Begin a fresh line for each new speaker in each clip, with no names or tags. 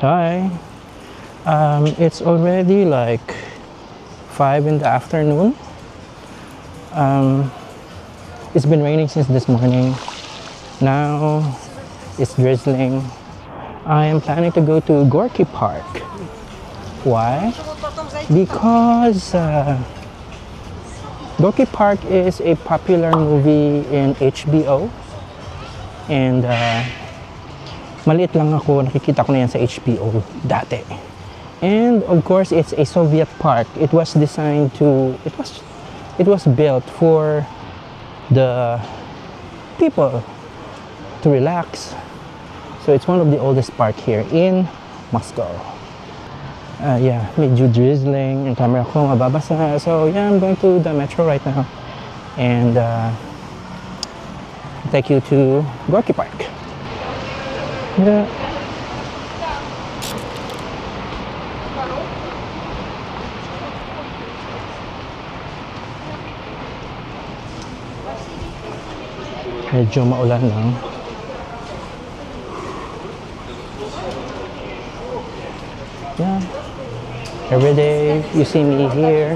Hi. It's already like 5 in the afternoon. It's been raining since this morning. Now it's drizzling. I am planning to go to Gorky Park. Why? Because Gorky Park is a popular movie in HBO. And maliit lang ako, nakikita ko na yan sa HBO dati. And of course, it's a Soviet park. It was designed to, it was built for the people to relax. So it's one of the oldest park here in Moscow. Yeah, medyo drizzling, yung camera ko mababasa. So yeah, I'm going to the metro right now. And take you to Gorky Park. Yeah. Medyo maulan lang. Yeah. Every day you see me here.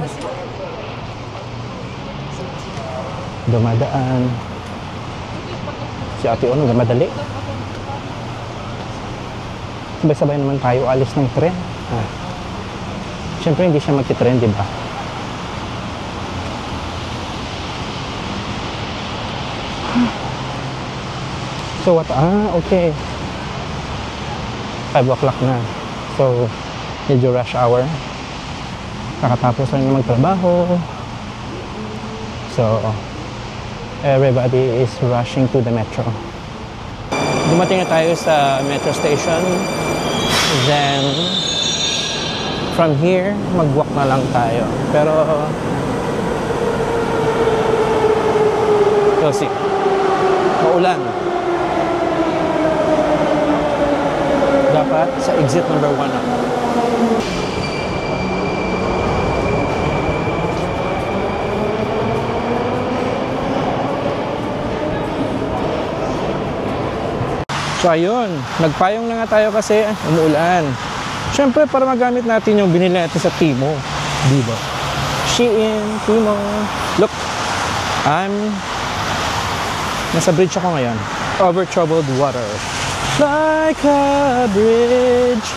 Dumadaan. Si Ate Ono, madali. Sabay-sabay naman tayo alis ng tren. Siyempre hindi siya magti-tren, di ba? So what? Okay. 5 o'clock na. So, medyo rush hour. Kakatapos lang na magtrabaho. So, everybody is rushing to the metro. Dumating na tayo sa metro station. Then, from here, mag-walk na lang tayo. Pero, you'll see. Maulan. Dapat sa exit number 1 ako. So ayun, nagpayong na nga tayo kasi umuulan. Siyempre para magamit natin yung binili natin sa Timo, di ba? Shein, Timo. Look, nasa bridge ako ngayon. Over troubled water. Like a bridge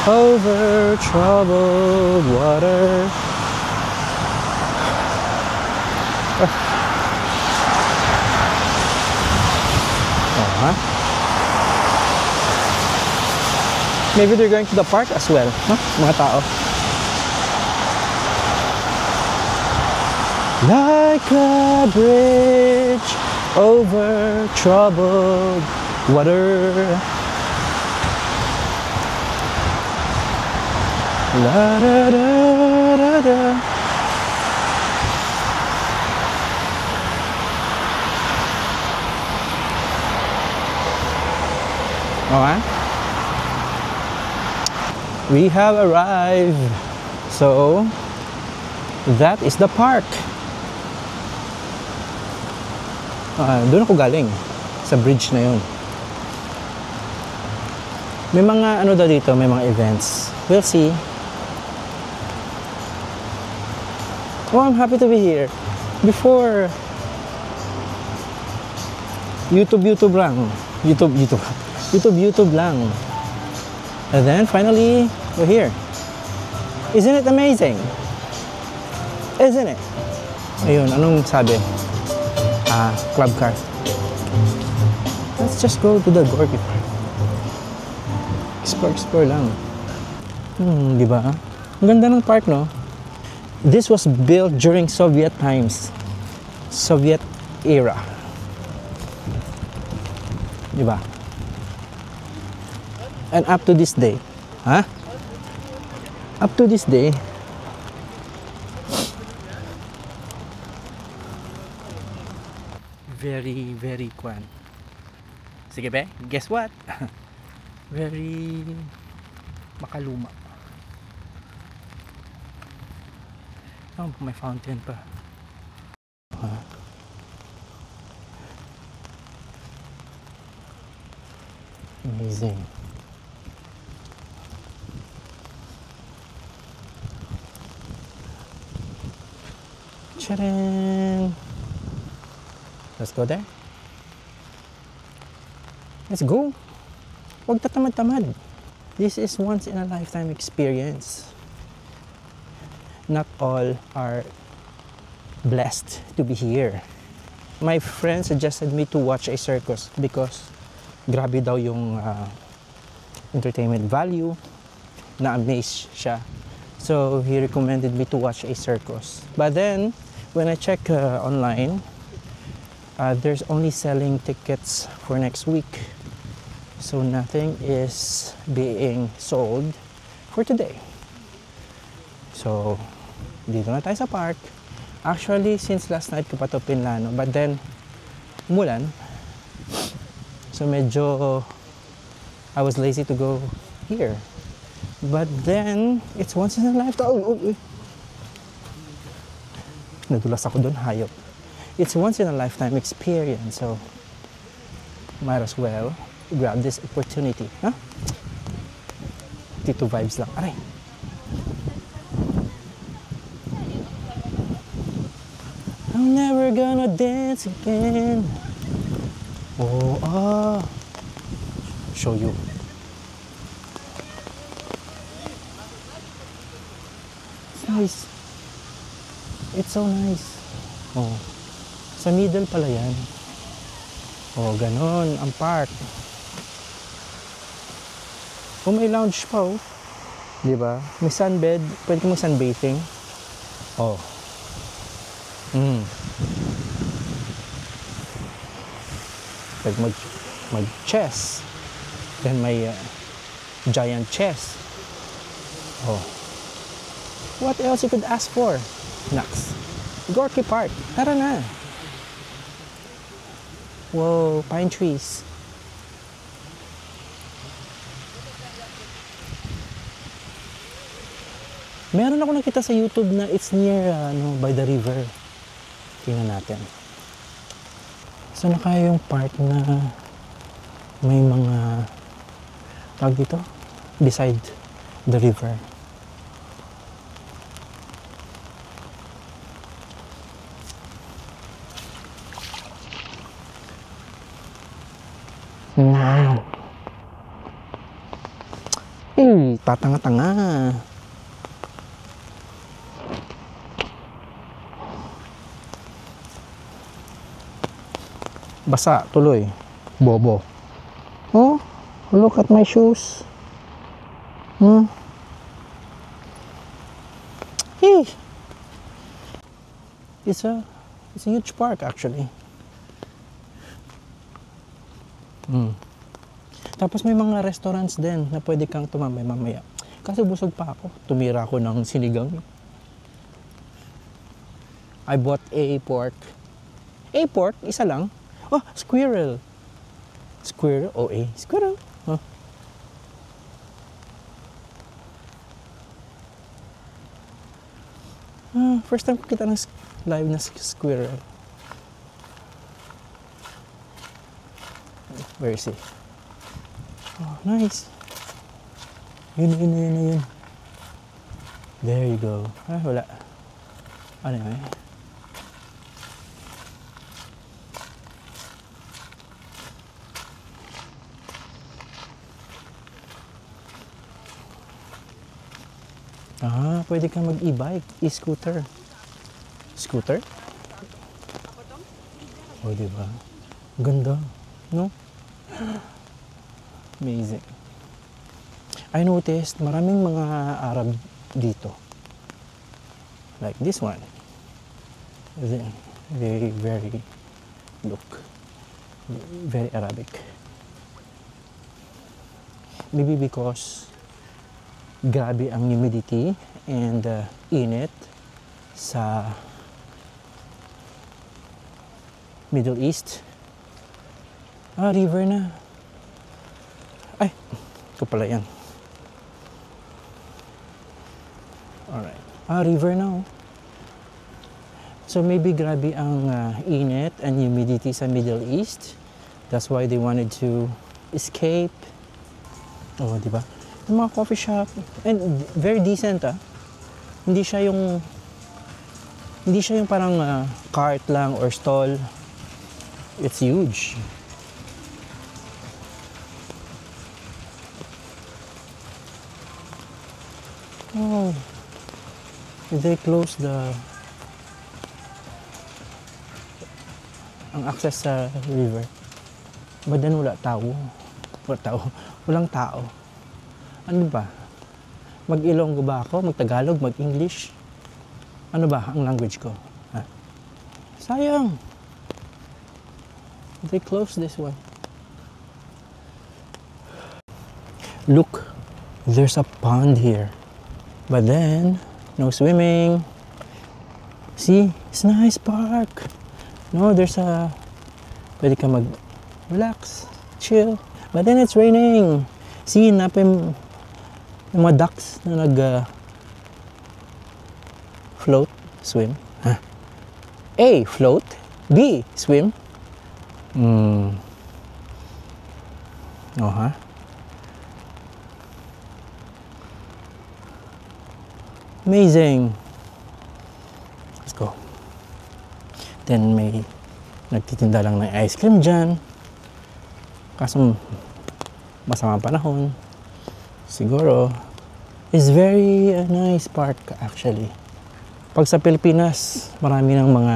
over troubled water. Maybe they're going to the park as well, huh? Mga tao. Like a bridge over troubled water. La da da da da. Okay. We have arrived. So, that is the park. Doon ako galing. Sa bridge na yun. May mga ano daw dito, may mga events. We'll see. Oh, I'm happy to be here. Before, YouTube lang. YouTube lang. And then, finally, we're here. Isn't it amazing? Isn't it? Ayun, anong sabi? Club car. Let's just go to the Gorky Park. Explore lang. Di ba? Ang ganda ng park, no? This was built during Soviet times. Soviet era. Di ba? And up to this day. Up to this day. Very kwan. Sige be, guess what? Very makaluma. Oh, may fountain pa. Amazing. Charan! Let's go there. Let's go! Huwag tatamad-tamad. This is once in a lifetime experience. Not all are blessed to be here. My friend suggested me to watch a circus because grabe daw yung entertainment value. Na-amaze siya. So he recommended me to watch a circus. But then, when I check online, there's only selling tickets for next week. So nothing is being sold for today. So, dito na tayo sa park. Actually, since last night ko pa ito pinlano. But then, umulan. So medyo, I was lazy to go here. But then, it's once in a lifetime. Nadulas ako dun, hayop. It's once in a lifetime experience. So, might as well grab this opportunity. Huh? Tito vibes lang. Aray. I'm never gonna dance again. Oh, show you. It's nice. It's so nice. Oh, sa middle pala yan. Oh, ganon ang park. Oh, may lounge pa, oh. Diba? May sunbed. Pwede ka mag-sunbathing. Oh. Pwede mag-chess. Then may giant chess. Oh. What else you could ask for? Next. Gorky Park. Tara na. Whoa, pine trees. Meron ako nakita sa YouTube na it's near by the river. Tingnan natin. So na kaya yung part na may mga tawag dito beside the river. Wow. Tatanga-tanga. Basa tuloy. Bobo. Oh, look at my shoes. Hey. It's a huge park actually. Tapos may mga restaurants din na pwede kang tumambay mamaya. Kasi busog pa ako. Tumira ako ng sinigang. I bought a pork. A pork? Isa lang? Oh, squirrel. Squirrel? Oh, a squirrel. Huh? First time ko kita ng live na squirrel. Where is he? Oh, nice. Yun. There you go. Wala. Ano yun? Pwede kang mag-e-bike, e-scooter. Scooter? Oh, diba? Ganda, no? Amazing. I noticed maraming mga Arab dito. Like this one. Very look. Very Arabic. Maybe because grabe ang humidity and init sa Middle East. River na. Ay, ito pala yan. Alright. River na, oh. So maybe grabe ang init and humidity sa Middle East. That's why they wanted to escape. Oh, di ba? Yung mga coffee shop. And very decent, ah. Hindi siya yung Hindi siya yung parang cart lang or stall. It's huge. Oh, they close ang access sa river. But then wala tao. Walang tao. Ano ba? Mag-Ilonggo ba ako? Mag-Tagalog? Mag-English? Ano ba ang language ko? Ha? Sayang. They close this one. Look, there's a pond here. But then, no swimming. See, it's a nice park. No, there's pwede ka mag-relax, chill. But then it's raining. See, yung mga ducks na float, swim. Huh? A, float. B, swim. Oh, ha? Amazing. Let's go. Then may nagtitinda lang ng ice cream dyan. Kaso masama panahon. Siguro. It's very nice park actually. Pag sa Pilipinas, marami ng mga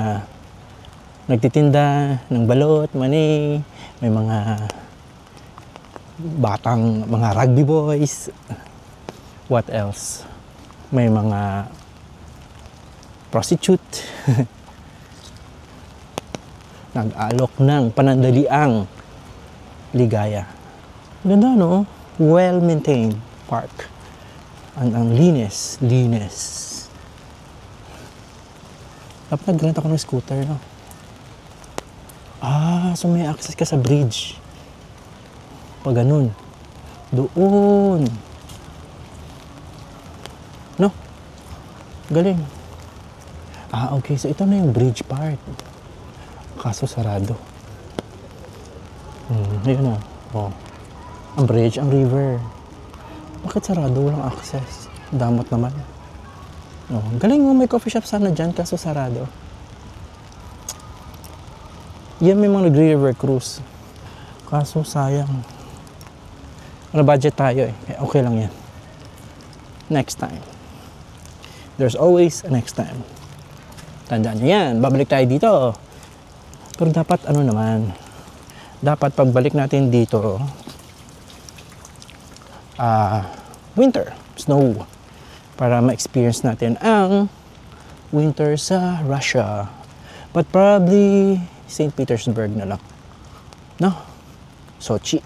nagtitinda ng balot, mani, may mga batang, mga rugby boys. What else? May mga prostitute. Nag-alok ng panandaliang ligaya. Ganda, no? Well-maintained park. Ang linis. Dapat nag-rent ako ng scooter, no? So may access ka sa bridge. Pag ganun. Doon. No? Galing. Okay. So ito na yung bridge part. Kaso sarado. Ayun na. Oh. Ang bridge, ang river. Bakit sarado? Walang access. Damot naman. Oh, galing mo, may coffee shop sana dyan, kaso sarado. Yan, may mga nag-river cruise. Kaso sayang. Ano, budget tayo eh. Okay lang yan. Next time. There's always a next time. Tandaan nyo yan. Babalik tayo dito. Pero dapat ano naman. Dapat pagbalik natin dito, winter, snow, para ma-experience natin ang winter sa Russia. But probably St. Petersburg na lang. No? Sochi.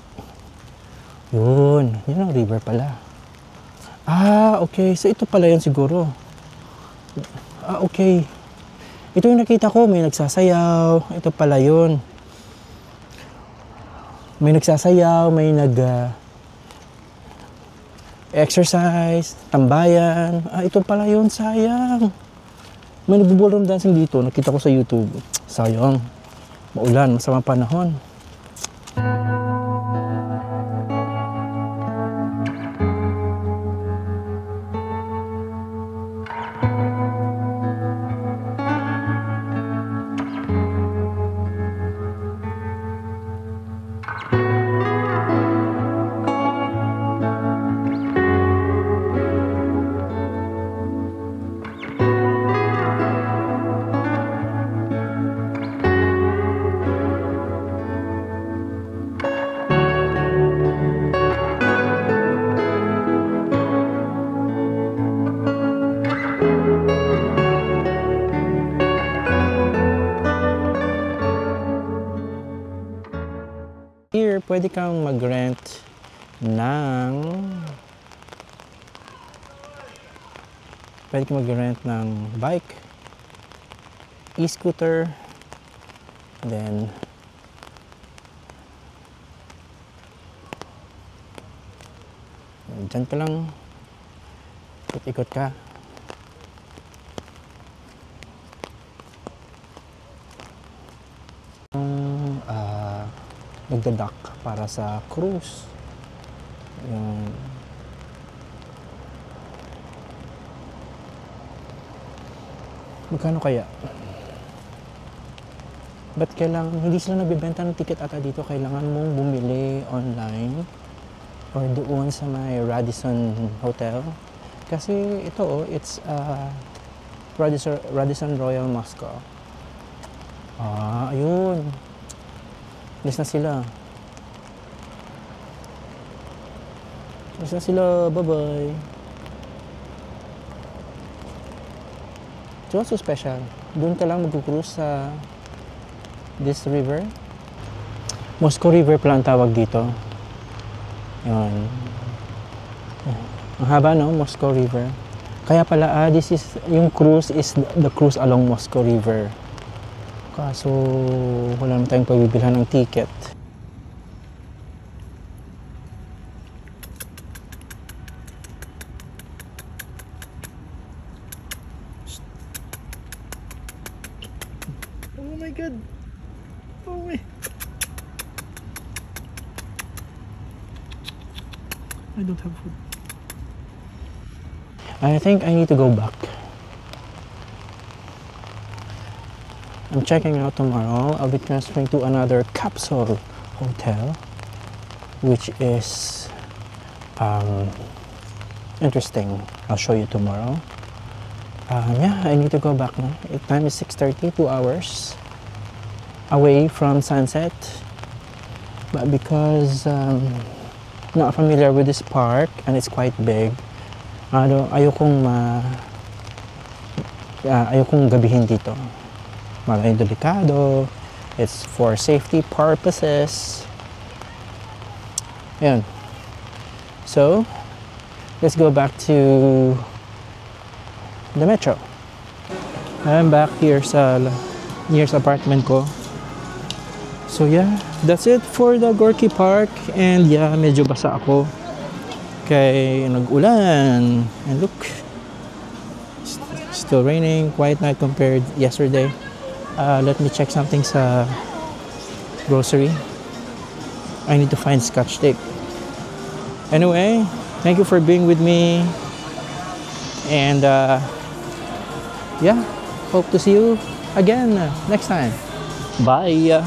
Yun ang river pala. Okay. So ito pala yun siguro. Okay. Ito yung nakita ko, may nagsasayaw. Ito pala yun. May nagsasayaw, may exercise, tambayan. Ito pala yun, sayang. May nagbo-ballroom dancing dito, nakita ko sa YouTube. Sayang. Maulan, masama panahon. Here, pwede kang mag-rent ng bike, e-scooter, then dyan ka lang, ikot ka. Nagdadak para sa cruise. Yung Magkano kaya? Ba't kailangan, hindi sila nagbibenta ng ticket ata dito, kailangan mong bumili online or doon sa may Radisson Hotel. Kasi ito, it's Radisson Royal Moscow. Ayun. Alis na sila. Alis na sila. Bye-bye. So, what's so special? Doon ka lang mag-cruise sa this river. Moscow River pala ang tawag dito. Yun. Ang haba, no? Moscow River. Kaya pala, this is, yung cruise is the cruise along Moscow River. Kaso, wala naman tayong pagbibilhan ng ticket. Oh my God! Oh my... I don't have food. I think I need to go back. I'm checking out tomorrow. I'll be transferring to another capsule hotel, which is interesting. I'll show you tomorrow. Yeah, I need to go back now. Time is 6:30, 2 hours away from sunset. But because not familiar with this park and it's quite big, ayokong gabihin dito. Maraming delikado. It's for safety purposes. Ayan. So, let's go back to the metro. I'm back here near sa apartment ko. So yeah, that's it for the Gorky Park. And yeah, medyo basa ako. Kaya nag-ulan. And look, still raining. Quiet night compared yesterday. Let me check something sa grocery. I need to find Scotch tape. Anyway, thank you for being with me. And yeah, hope to see you again next time. Bye.